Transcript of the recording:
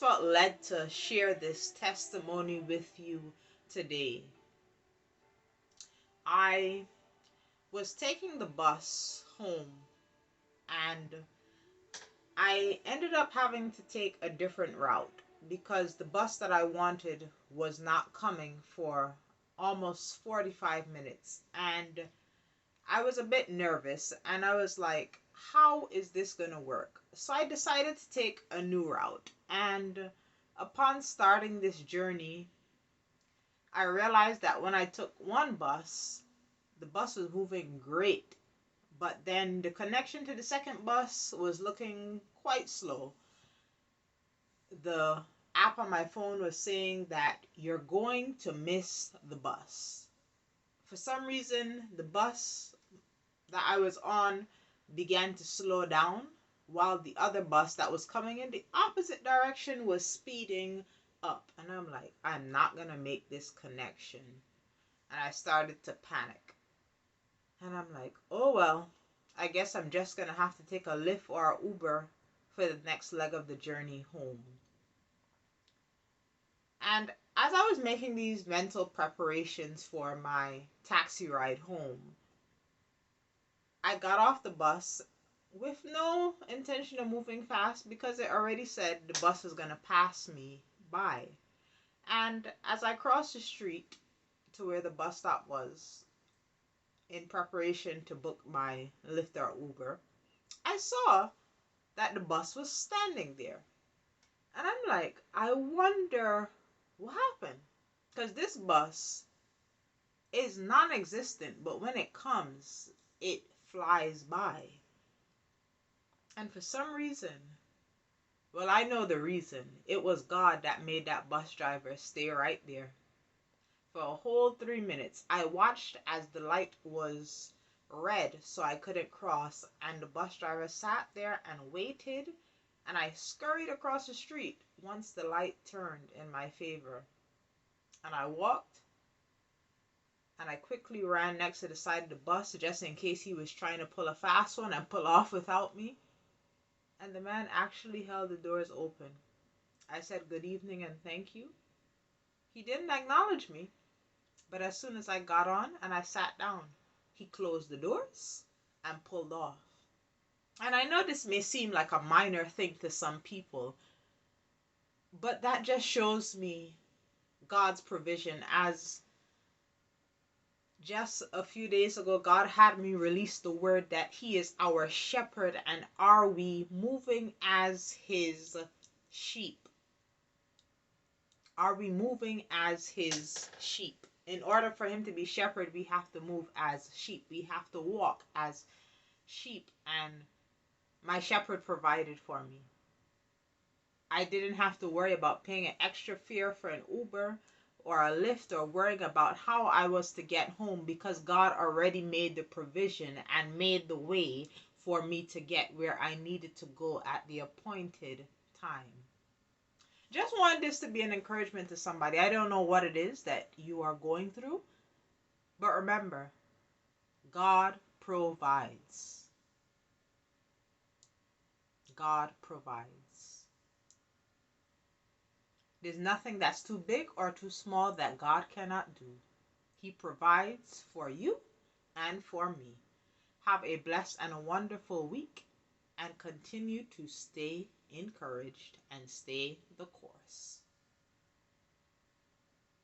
Felt led to share this testimony with you today. I was taking the bus home and I ended up having to take a different route because the bus that I wanted was not coming for almost 45 minutes. And I was a bit nervous and I was like, how is this going to work? So I decided to take a new route. And upon starting this journey, I realized that when I took one bus, the bus was moving great. But then the connection to the second bus was looking quite slow. The app on my phone was saying that you're going to miss the bus. For some reason, the bus that I was on began to slow down while the other bus that was coming in the opposite direction was speeding up. And I'm like, I'm not going to make this connection. And I started to panic. And I'm like, oh well, I guess I'm just going to have to take a Lyft or a Uber for the next leg of the journey home. And as I was making these mental preparations for my taxi ride home, I got off the bus with no intention of moving fast because it already said the bus was going to pass me by. And as I crossed the street to where the bus stop was, in preparation to book my Lyft or Uber, I saw that the bus was standing there. And I'm like, I wonder what happened. Because this bus is non existent, but when it comes, it flies by. And for some reason, well, I know the reason. It was God that made that bus driver stay right there. For a whole 3 minutes, I watched as the light was red so I couldn't cross, and the bus driver sat there and waited, and I scurried across the street once the light turned in my favor. And I walked, and I quickly ran next to the side of the bus just in case he was trying to pull a fast one and pull off without me. And the man actually held the doors open. I said good evening and thank you. He didn't acknowledge me, but as soon as I got on and I sat down, he closed the doors and pulled off. And I know this may seem like a minor thing to some people, but that just shows me God's provision. As just a few days ago, God had me release the word that He is our shepherd, and are we moving as His sheep? Are we moving as His sheep? In order for Him to be shepherd, we have to move as sheep. We have to walk as sheep, and my shepherd provided for me. I didn't have to worry about paying an extra fare for an Uber or a Lyft or worrying about how I was to get home because God already made the provision and made the way for me to get where I needed to go at the appointed time. Just want this to be an encouragement to somebody. I don't know what it is that you are going through, but remember, God provides. God provides. There's nothing that's too big or too small that God cannot do. He provides for you and for me. Have a blessed and a wonderful week and continue to stay encouraged and stay the course.